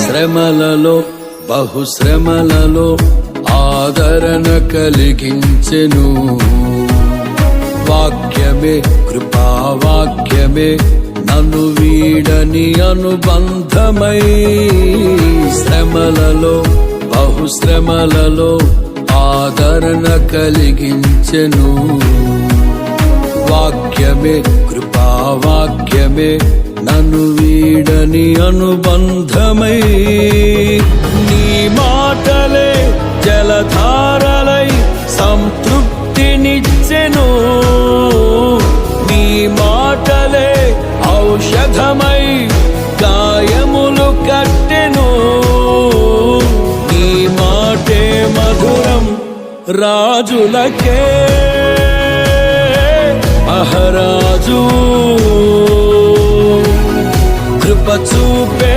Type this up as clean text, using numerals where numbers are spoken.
శ్రమలలో బహుశ్రమలలో ఆదరణ కలిగించెను. వాక్యమే కృపావాక్యమే నన్ను వీడని అనుబంధమై, శ్రమలలో బహుశ్రమలలో ఆదరణ కలిగించెను. వాక్యమే కృపావాక్యమే నన్ను వీడని అనుబంధమై, నీ మాటలే జలధారలై సంతృప్తినిచ్చెను. నీ మాటలే ఔషధమై గాయములు కట్టెను. నీ మాటే మధురం రాజులకే, మహారాజు కృప చూపే